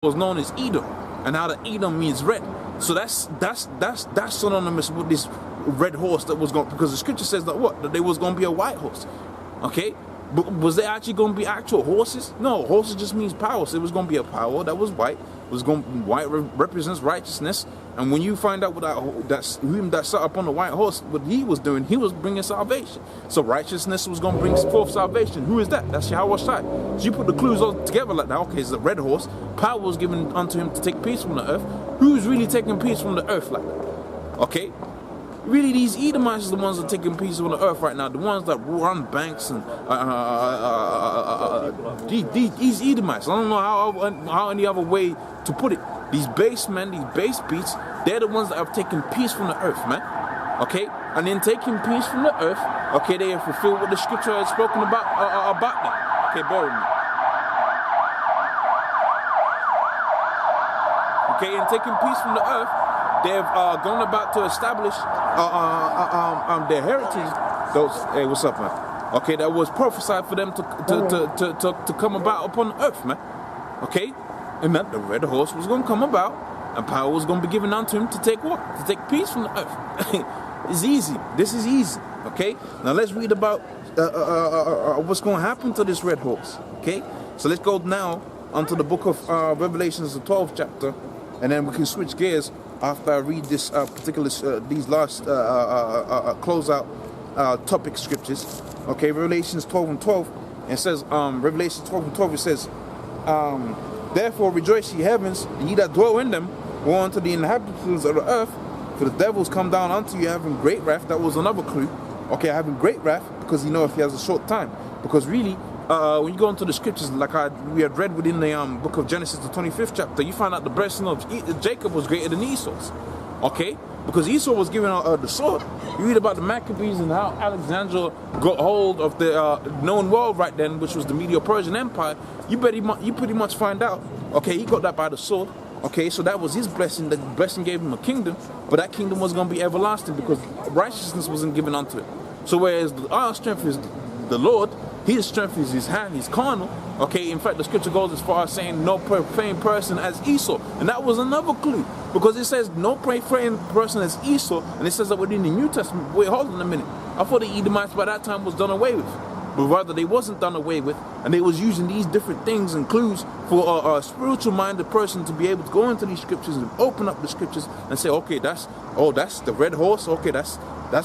was known as Edom, and how the Edom means red. So that's synonymous with this red horse that was going, because the scripture says that what? That there was going to be a white horse. Okay? But was there actually going to be actual horses? No, horses just means power. So it was going to be a power that was white. It was going to be white represents righteousness. And when you find out what that sat up on the white horse, what he was doing, he was bringing salvation. So righteousness was going to bring forth salvation. Who is that? That's hourse. So you put the clues all together like that. Okay, it's a red horse. Power was given unto him to take peace from the earth. Who's really taking peace from the earth like that? Okay? Really, these Edomites are the ones that are taking peace from the earth right now. The ones that run banks and these Edomites. I don't know how any other way to put it. These base men, these base beats, they're the ones that have taken peace from the earth, man. Okay? And in taking peace from the earth, okay, they have fulfilled what the scripture has spoken about them. Okay, bear with me. Okay, in taking peace from the earth, they've gone about to establish their heritage. Hey, what's up, man? Okay, that was prophesied for them to come about upon the earth, man. Okay, and that the red horse was going to come about, and power was going to be given unto him to take what? To take peace from the earth. It's easy. This is easy. Okay, now let's read about what's going to happen to this red horse. Okay, so let's go now onto the book of Revelations, the 12th chapter, and then we can switch gears after I read this these last closeout topic scriptures. Okay, Revelations 12 and 12. It says, Revelations 12 and 12, it says, therefore rejoice, ye heavens, and ye that dwell in them, woe unto the inhabitants of the earth, for the devils come down unto you having great wrath. That was another clue. Okay, having great wrath, because you know if he has a short time. Because really, when you go into the scriptures, like we had read within the book of Genesis, the 25th chapter, you find out the blessing of Jacob was greater than Esau's. Okay? Because Esau was given the sword. You read about the Maccabees and how Alexander got hold of the known world right then, which was the Medo-Persian Empire. You pretty much find out, okay, he got that by the sword. Okay, so that was his blessing. The blessing gave him a kingdom, but that kingdom was going to be everlasting because righteousness wasn't given unto it. So whereas our strength is the Lord, his strength is his hand, he's carnal. Okay, in fact, the scripture goes as far as saying no profane person as Esau. And that was another clue, because it says no profane person as Esau, and it says that within the New Testament. Wait, hold on a minute. I thought the Edomites by that time was done away with. But rather, they wasn't done away with, and they was using these different things and clues for a spiritual-minded person to be able to go into these scriptures and open up the scriptures and say, okay, that's the red horse. Okay, that's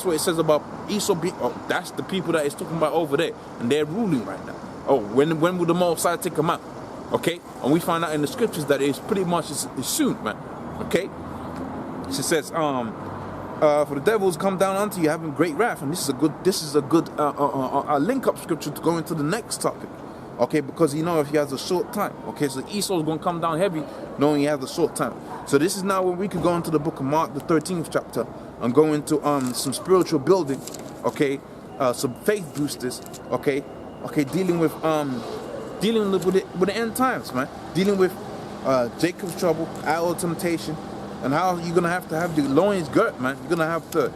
what it says about Esau. That's the people that it's talking about over there, and they're ruling right now. Oh, when will the Messiah take them out? Okay, and we find out in the scriptures that it's pretty much it's soon, man. Okay, she says, for the devils come down unto you having great wrath, and this is a good link up scripture to go into the next topic. Okay, because you know if he has a short time. Okay, so Esau's going to come down heavy, knowing he has a short time. So this is now where we could go into the book of Mark, the 13th chapter, and go into some spiritual building. Okay, some faith boosters. Okay, dealing with the end times, man. Dealing with Jacob's trouble, our temptation. And how you're going to have the loins girt, man. You're going to have to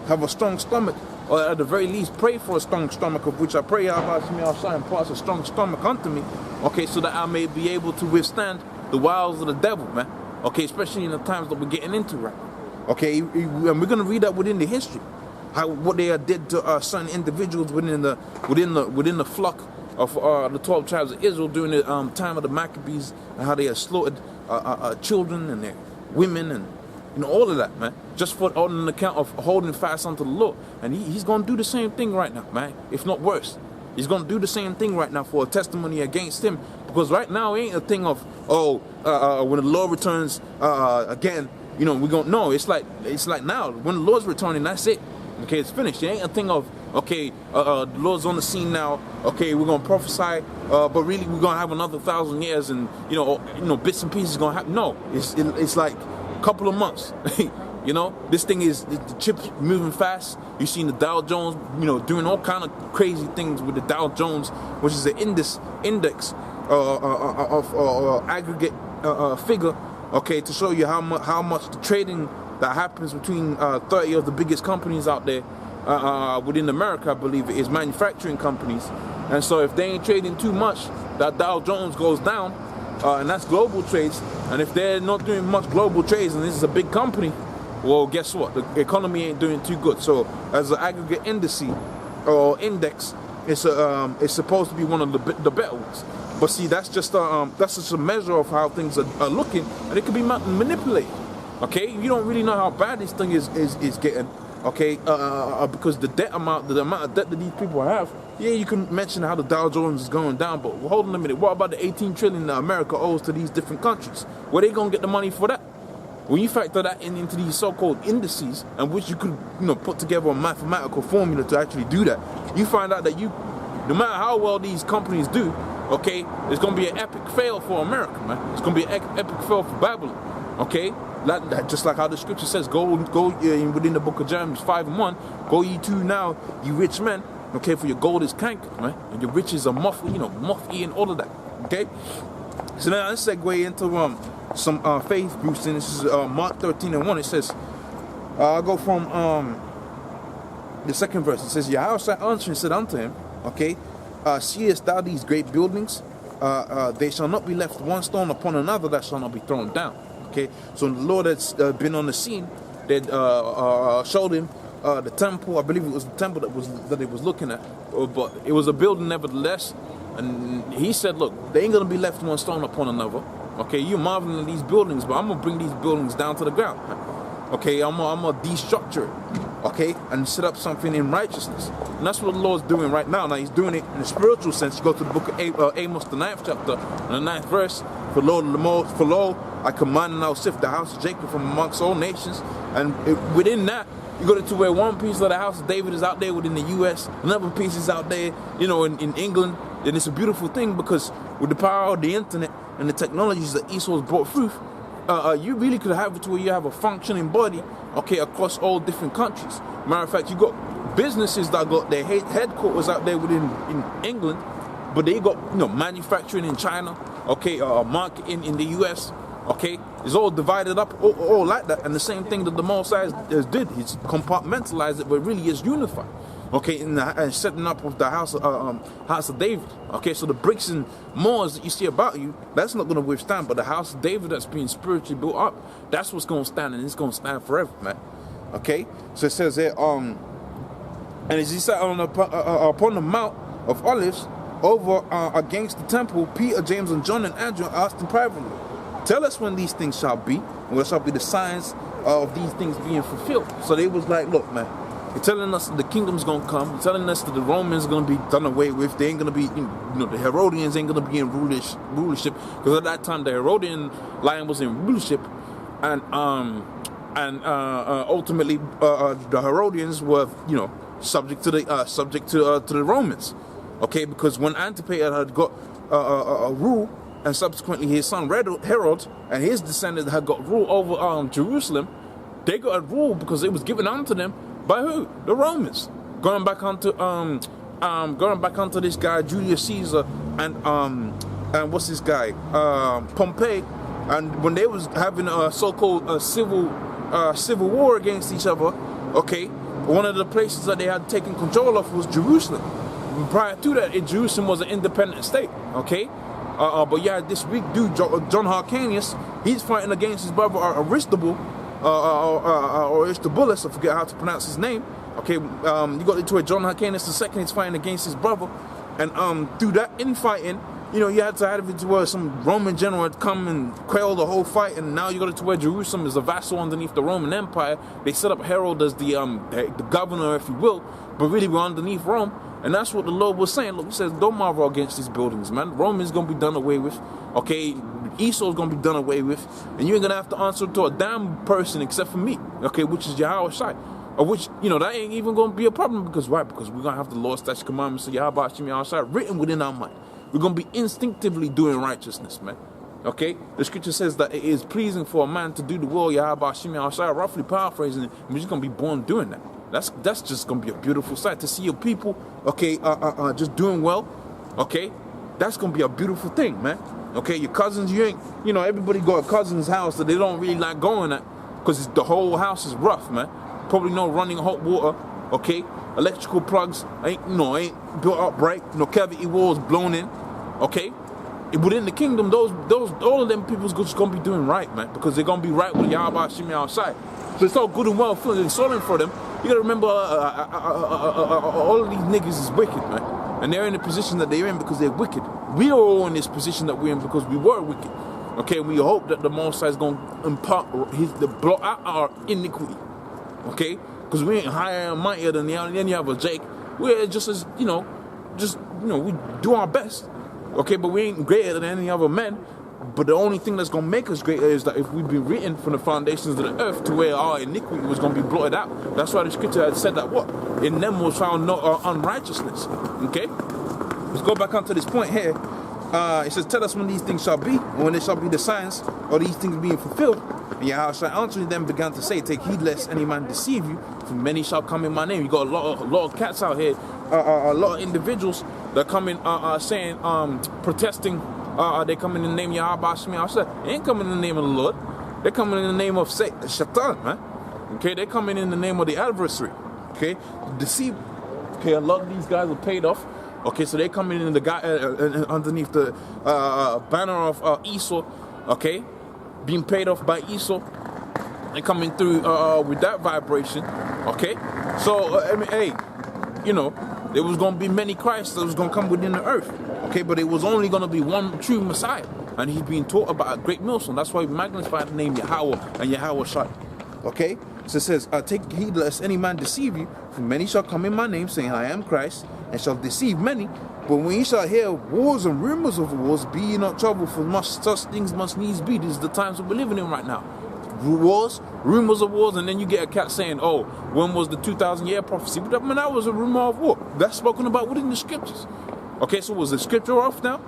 have a strong stomach. Or at the very least, pray for a strong stomach, of which I pray about me outside and pass a strong stomach unto me. Okay, so that I may be able to withstand the wiles of the devil, man. Okay, especially in the times that we're getting into right now. Okay, and we're going to read that within the history. What they did to certain individuals within the flock of the 12 tribes of Israel during the time of the Maccabees, and how they had slaughtered children and their women and all of that, man, just on an account of holding fast unto the Lord. And he's going to do the same thing right now, man, if not worse. He's going to do the same thing right now for a testimony against him, because right now it ain't a thing of when the Lord returns again, you know, we're going to know. It's like now when the Lord's returning, that's it. Okay, it's finished. It ain't a thing of okay, the Lord's on the scene now. Okay, we're gonna prophesy, but really we're gonna have another 1,000 years, and you know, bits and pieces gonna happen. No, it's like a couple of months. You know, this thing is the chips moving fast. You've seen the Dow Jones, you know, doing all kind of crazy things with the Dow Jones, which is the index of aggregate figure. Okay, to show you how much the trading that happens between 30 of the biggest companies out there within America, I believe it is, manufacturing companies. And so if they ain't trading too much, that Dow Jones goes down. and that's global trades. And if they're not doing much global trades, and this is a big company, well, guess what? The economy ain't doing too good. So as an aggregate indice or index, it's supposed to be one of the better ones. But see, that's just a measure of how things are looking, and it can be manipulated. Okay, you don't really know how bad this thing is getting. Okay, because the amount of debt that these people have. Yeah, you can mention how the Dow Jones is going down, but hold on a minute. What about the 18 trillion that America owes to these different countries? Where they gonna get the money for that? When you factor that into these so-called indices, and which you could, put together a mathematical formula to actually do that, you find out that no matter how well these companies do, okay, it's gonna be an epic fail for America, man. It's gonna be an epic fail for Babylon, okay? Just like how the scripture says, go within the book of James 5:1, go ye too now, you rich men, okay, for your gold is cankered, man, and your riches are moth-eaten, all of that, okay? So now let's segue into some faith boosting. This is Mark 13:1. It says, I'll go from the second verse. It says, Yahushua answering said unto him, okay, seest thou these great buildings? They shall not be left one stone upon another that shall not be thrown down. Okay, so the Lord that's been on the scene, that showed him the temple. I believe it was the temple that he was looking at, but it was a building nevertheless. And he said, look, they ain't gonna be left one stone upon another. Okay, you're marveling at these buildings, but I'm gonna bring these buildings down to the ground. Okay, I'm gonna destructure it. Okay, and set up something in righteousness. And that's what the Lord's doing right now. Now he's doing it in a spiritual sense. You go to the book of Amos, the 9th chapter, and the 9th verse. For lo, I command and I'll sift the house of Jacob from amongst all nations. And within that, you go to where one piece of the house of David is out there within the U.S., another piece is out there, in England. And it's a beautiful thing because with the power of the internet and the technologies that Esau's brought through, you really could have it to where you have a functioning body, okay, across all different countries. Matter of fact, you got businesses that got their headquarters out there in England, but they got manufacturing in China, okay, marketing in the US, okay. It's all divided up, all like that. And the same thing that the Mosai did, he's compartmentalized it, but really is unified. Okay, and setting up with the house of David. Okay, so the bricks and mortars that you see about you, that's not going to withstand. But the house of David that's being spiritually built up, that's what's going to stand, and it's going to stand forever, man. Okay, so it says here, and as he sat upon the Mount of Olives over against the temple, Peter, James, and John and Andrew asked him privately, tell us when these things shall be, and what shall be the signs of these things being fulfilled. So they was like, look, man, you're telling us the kingdom's gonna come. You're telling us that the Romans are gonna be done away with. They ain't gonna be, the Herodians ain't gonna be in rulership. Because at that time the Herodian line was in rulership, and ultimately the Herodians were, subject to the Romans. Okay, because when Antipater had got a rule, and subsequently his son Herod and his descendants had got rule over Jerusalem, they got a rule because it was given unto them. By who? The Romans. Going back onto this guy Julius Caesar and what's this guy Pompey, and when they was having a so-called civil war against each other, okay, one of the places that they had taken control of was Jerusalem. Prior to that, Jerusalem was an independent state. Okay, but yeah, this weak dude John Hyrcanus, he's fighting against his brother Aristobulus, I forget how to pronounce his name. Okay, you got into it. John Hyrcanus II is fighting against his brother, and through that infighting, you had to have it to where some Roman general had come and quail the whole fight, and now you got it to where Jerusalem is a vassal underneath the Roman Empire. They set up Herod as the governor, if you will, but really we're underneath Rome, and that's what the Lord was saying. Look, he says, don't marvel against these buildings, man. Rome is gonna be done away with. Okay, Esau's gonna be done away with, and you ain't gonna have to answer to a damn person except for me, okay, which is Yahushua, or which, that ain't even gonna be a problem, because why? Because we're gonna have the law, statutes, commandments of Yahushua written within our mind. We're gonna be instinctively doing righteousness, man. Okay, the scripture says that it is pleasing for a man to do the will of Yahushua, roughly paraphrasing it, and we're just gonna be born doing that. That's just gonna be a beautiful sight to see your people, okay, just doing well, okay. That's gonna be a beautiful thing, man. Okay, your cousins, you ain't, everybody got a cousin's house that they don't really like going at because the whole house is rough, man. Probably no running hot water, okay? Electrical plugs ain't built up right, cavity walls blown in, okay? within the kingdom, all of them people's just gonna be doing right, man, because they're gonna be right with Yahweh Shimi outside. So it's all good and well feeling sorry for them. You gotta remember, all of these niggas is wicked, man, and they're in the position that they're in because they're wicked. We are all in this position that we're in because we were wicked. Okay, we hope that the Most High is gonna impart the blot out our iniquity. Okay, because we ain't higher and mightier than any other Jake. We're just as we do our best. Okay, but we ain't greater than any other men. But the only thing that's going to make us greater is that if we've been written from the foundations of the earth to where our iniquity was going to be blotted out. That's why the scripture had said that what? In them was found no unrighteousness. Okay? Let's go back onto this point here. It says, tell us when these things shall be, and when they shall be the signs of these things being fulfilled. And Yahushua answering them began to say, take heed lest any man deceive you, for many shall come in my name. You got a lot of cats out here, a lot of individuals that come in saying, protesting. They come in the name of Yahweh Shemi. I said, they ain't coming in the name of the Lord. They're coming in the name of Shaitan, man. Okay, they're coming in the name of the adversary. Okay, deceive. Okay, a lot of these guys are paid off. Okay, so they're coming in the guy underneath the banner of Esau. Okay, being paid off by Esau. They're coming through with that vibration. Okay, so I mean, hey, there was going to be many Christs that was going to come within the earth. Okay, but it was only going to be one true Messiah. And he's being taught about a great millstone. That's why we magnify the name Yahweh and Yahweh Shai. Okay, so it says, take heed lest any man deceive you, for many shall come in my name, saying, I am Christ, and shall deceive many. But when ye shall hear wars and rumors of wars, be ye not troubled, for such things must needs be. This is the times that we're living in right now. Wars, rumors of wars, and then you get a cat saying, oh, when was the 2,000-year prophecy? But that was a rumor of war. That's spoken about within the scriptures. Okay, so was the scripture off now?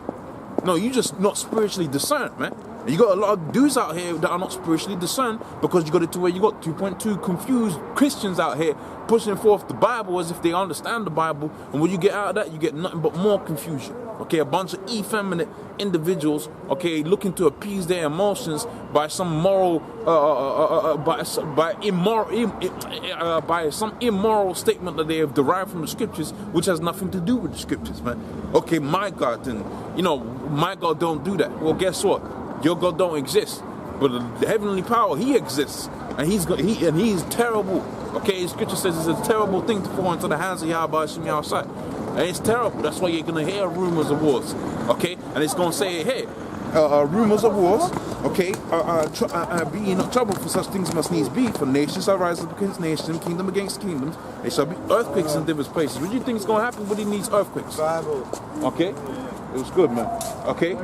No, you just not spiritually discerned, man. And you got a lot of dudes out here that are not spiritually discerned because you got it to where you got 2.2 confused Christians out here pushing forth the Bible as if they understand the Bible. And when you get out of that, you get nothing but more confusion. Okay, a bunch of effeminate individuals, okay, looking to appease their emotions by some moral, by some immoral statement that they have derived from the scriptures, which has nothing to do with the scriptures, man. Okay, my God, and my God don't do that. Well, guess what? Your God don't exist, but the heavenly power, He exists, and He is terrible. Okay, the scripture says it's a terrible thing to fall into the hands of Yahweh Shemi outside. And it's terrible. That's why you're going to hear rumors of wars. Okay? And it's going to say, hey, rumors of wars, okay, be in trouble, for such things must needs be. For nations shall rise up against nations, kingdom against kingdoms. There shall be earthquakes in different places. What do you think is going to happen when He needs earthquakes? Okay? It was good, man. Okay?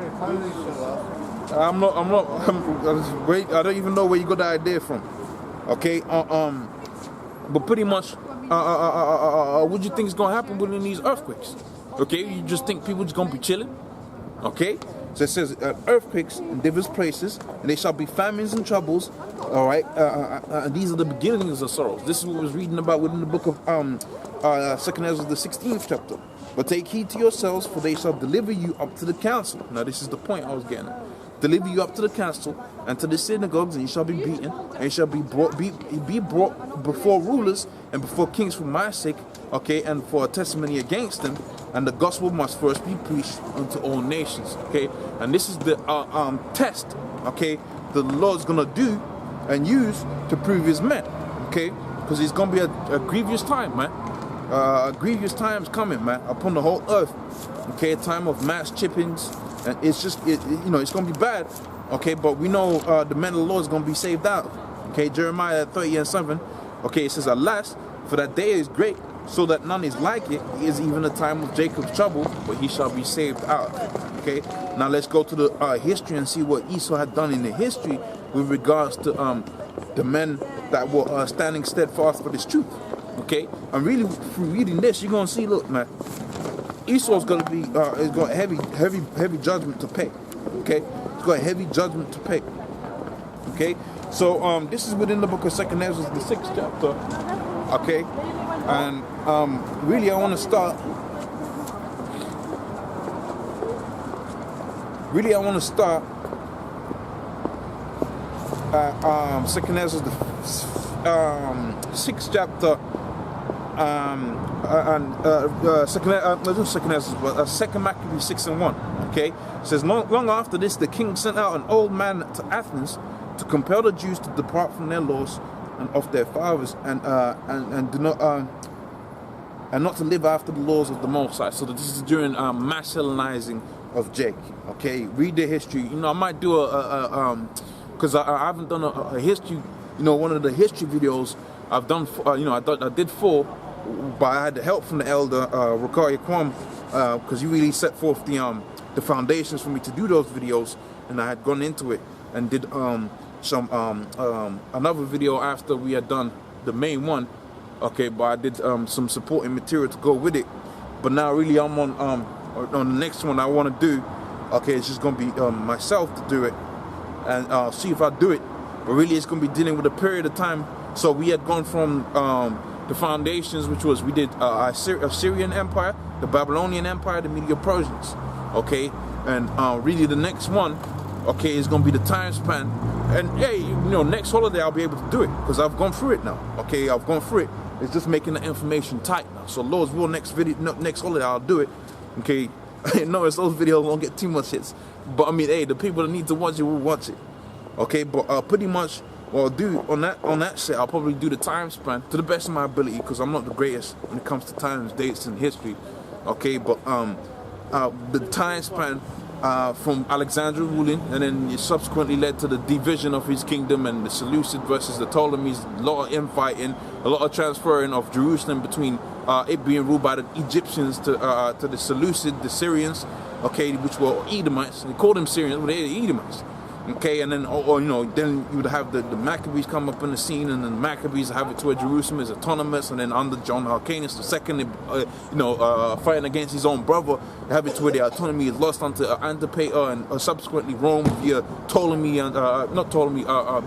I don't even know where you got that idea from. Okay? But pretty much, what do you think is going to happen within these earthquakes? Okay, you just think people just going to be chilling? Okay, so it says earthquakes in different places, and there shall be famines and troubles. All right, these are the beginnings of sorrows. This is what I was reading about within the book of 2nd Ezra, the 16th chapter. But take heed to yourselves, for they shall deliver you up to the council. Now this is the point I was getting at. Deliver you up to the council and to the synagogues, and you shall be beaten, and you shall be brought before rulers and before kings for my sake, okay, and for a testimony against them. And the gospel must first be preached unto all nations, okay. And this is the test, okay, the Lord's gonna do and use to prove His men, okay, because it's gonna be a grievous time, man. Grievous times coming, man, upon the whole earth, okay. A time of mass chippings. And it's just, it's going to be bad, okay, but we know the men of the Lord is going to be saved out, okay. Jeremiah 30:7, okay, it says, alas, for that day is great, so that none is like it. It is even a time of Jacob's trouble, but he shall be saved out, okay. Now let's go to the history and see what Esau had done in the history with regards to the men that were standing steadfast for this truth, okay. And really, through reading this, you're going to see, look, man, Esau's going to be, is got heavy judgment to pay, okay? He's got a heavy judgment to pay, okay? So, this is within the book of 2nd Ezra, the 6th chapter, okay? And, really, I want to start, at 2nd Ezra, the 6th chapter, and 2nd Maccabees 6:1, Okay, it says long after this, the king sent out an old man to Athens to compel the Jews to depart from their laws and of their fathers and do not and not to live after the laws of the Most High. So this is during mass Hellenizing of Jake. Okay, read the history. You know, I might do because I haven't done a history. You know, one of the history videos I've done. You know, I did 4, but I had the help from the elder Rakari Kwam because he really set forth the foundations for me to do those videos, and I had gone into it and did another video after we had done the main one. Okay, but I did some supporting material to go with it. But now really I'm on the next one I want to do. Okay, it's just gonna be myself to do it and see if I do it. But really it's gonna be dealing with a period of time. So we had gone from the foundations, which was we did Assyrian Empire, the Babylonian Empire, the Medo-Persians. Okay, and really the next one, okay, is gonna be the time span. And hey, you know, next holiday I'll be able to do it because I've gone through it now. Okay, I've gone through it. It's just making the information tight now. So Lord's will, next holiday I'll do it. Okay, I notice those videos won't get too much hits, but I mean, hey, the people that need to watch it will watch it. Okay, but pretty much what I'll do on that set, I'll probably do the time span to the best of my ability because I'm not the greatest when it comes to times, dates, and history. Okay, but the time span from Alexander ruling, and then it subsequently led to the division of his kingdom and the Seleucid versus the Ptolemies, a lot of infighting, a lot of transferring of Jerusalem between it being ruled by the Egyptians to the Seleucid, the Syrians, okay, which were Edomites. They called them Syrians, but they're the Edomites. Okay, and then, or you know, then you would have the Maccabees come up in the scene, and then the Maccabees have it to where Jerusalem is autonomous, and then under John Hyrcanus II, fighting against his own brother, have it to where the autonomy is lost onto Antipater, and subsequently Rome via Ptolemy and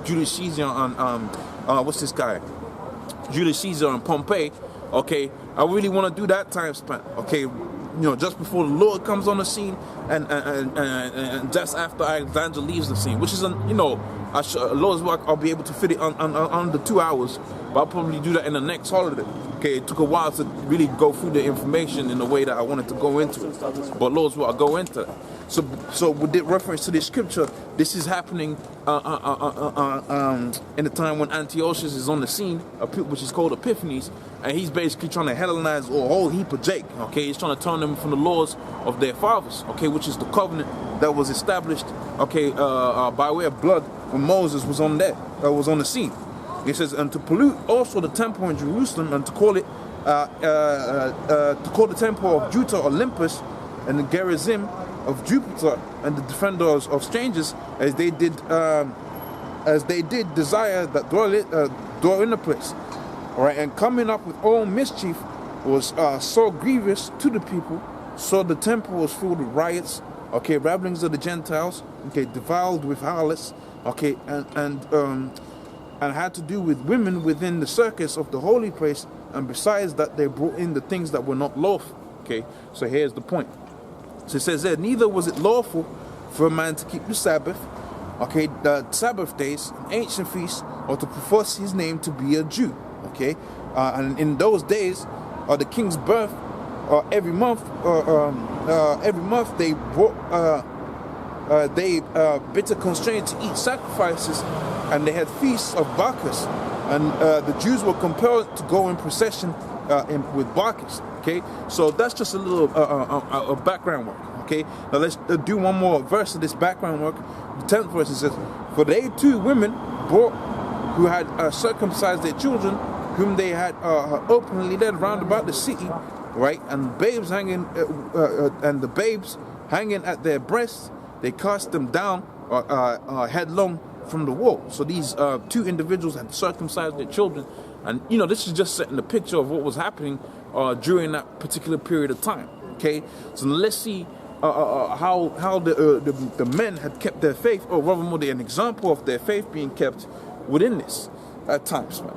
Julius Caesar and what's this guy? Julius Caesar and Pompey. Okay, I really want to do that time span. Okay, you know, just before the Lord comes on the scene, and just after Alexander leaves the scene, which is, you know, Lord's work, I'll be able to fit it on the 2 hours, but I'll probably do that in the next holiday. Okay, it took a while to really go through the information in the way that I wanted to go into it, but Lord's work, I'll go into it. So with the reference to this scripture, this is happening in the time when Antiochus is on the scene, which is called Epiphanes, and he's basically trying to Hellenize a whole heap of Jake. Okay, he's trying to turn them from the laws of their fathers. Okay, which is the covenant that was established. Okay, by way of blood when Moses was on the scene. It says, and to pollute also the temple in Jerusalem, and to call the temple of Judah Olympus, and the Gerizim of Jupiter, and the defenders of strangers, as they did desire that dwell in the place. All right, and coming up with all mischief was so grievous to the people, so the temple was filled with riots, okay, rabblings of the Gentiles, okay, defiled with harlots, okay, and had to do with women within the circus of the holy place, and besides that, they brought in the things that were not lawful. Okay, so here's the point. So it says there, neither was it lawful for a man to keep the Sabbath, okay, the Sabbath days, an ancient feast, or to profess his name to be a Jew. Okay, and in those days, the king's birth, every month they brought bitter constrained to eat sacrifices, and they had feasts of Bacchus, and the Jews were compelled to go in procession with Bacchus. Okay, so that's just a little background work. Okay, now let's do one more verse of this background work. The 10th verse, it says, for they two women brought who had circumcised their children, whom they had openly led round about the city, right, and babes hanging at their breasts, they cast them down headlong from the wall. So these two individuals had circumcised their children, and you know, this is just setting the picture of what was happening during that particular period of time. Okay, so let's see how the men had kept their faith, or rather more, an example of their faith being kept within this at times, man.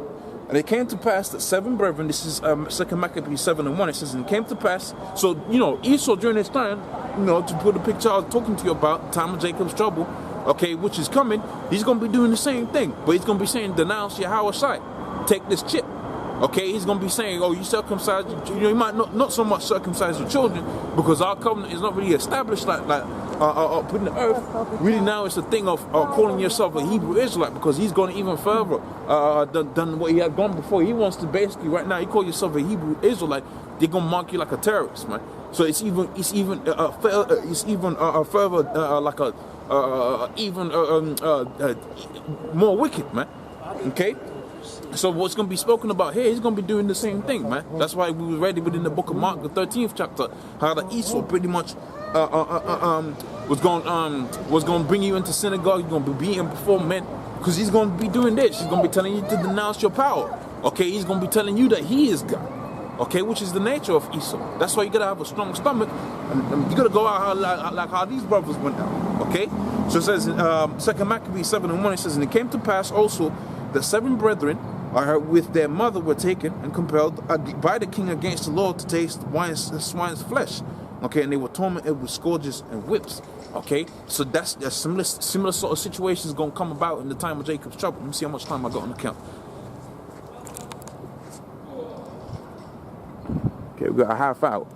And it came to pass that 7 brethren, this is 2 Maccabees 7:1, it says, and it came to pass, so, you know, Esau during this time, you know, to put the picture I was talking to you about, time of Jacob's trouble, okay, which is coming, he's going to be doing the same thing, but he's going to be saying, denounce your hourse, take this chip. Okay, he's going to be saying, oh, you circumcise, you know, you might not so much circumcise your children, because our covenant is not really established like put in the earth, really now it's a thing of calling yourself a Hebrew Israelite, because he's going even further than what he had gone before. He wants to basically, right now, you call yourself a Hebrew Israelite, they're gonna mark you like a terrorist, man. So it's even further like a more wicked, man. Okay. So what's going to be spoken about here, he's going to be doing the same thing, man. That's why we read it within the book of Mark, the 13th chapter, how that Esau pretty much was going to bring you into synagogue. You're going to be beaten before men, because he's going to be doing this. He's going to be telling you to denounce your power. Okay, he's going to be telling you that he is God. Okay, which is the nature of Esau. That's why you got to have a strong stomach, and you got to go out like how these brothers went out. Okay, so it says in 2 Maccabees 7:1, it says, and it came to pass also that 7 brethren with their mother were taken and compelled by the king against the Lord to taste swine's flesh. Okay, and they were tormented with scourges and whips. Okay, so that's a similar sort of situations going to come about in the time of Jacob's trouble. Let me see how much time I got on the count. Okay, we got a half hour.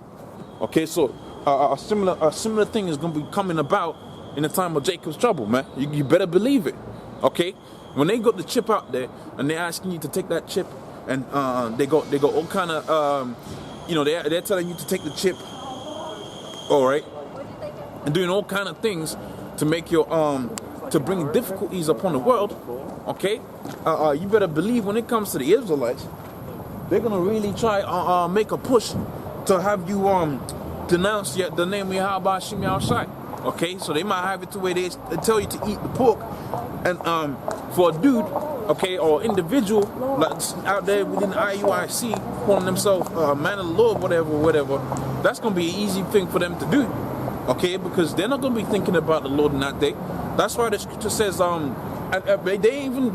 Okay, so a similar thing is going to be coming about in the time of Jacob's trouble, man. You better believe it. Okay. When they got the chip out there and they're asking you to take that chip, and they got all kind of they're telling you to take the chip, all right, and doing all kind of things to make your to bring difficulties upon the world. Okay, you better believe when it comes to the Israelites, they're gonna really try make a push to have you denounce the name of Yahweh Hashem Yahushai. Okay, so they might have it to where they tell you to eat the pork, and for a dude, okay, or individual like out there within the IUIC calling themselves man of the Lord, whatever, that's gonna be an easy thing for them to do. Okay, because they're not gonna be thinking about the Lord in that day. That's why the scripture says they even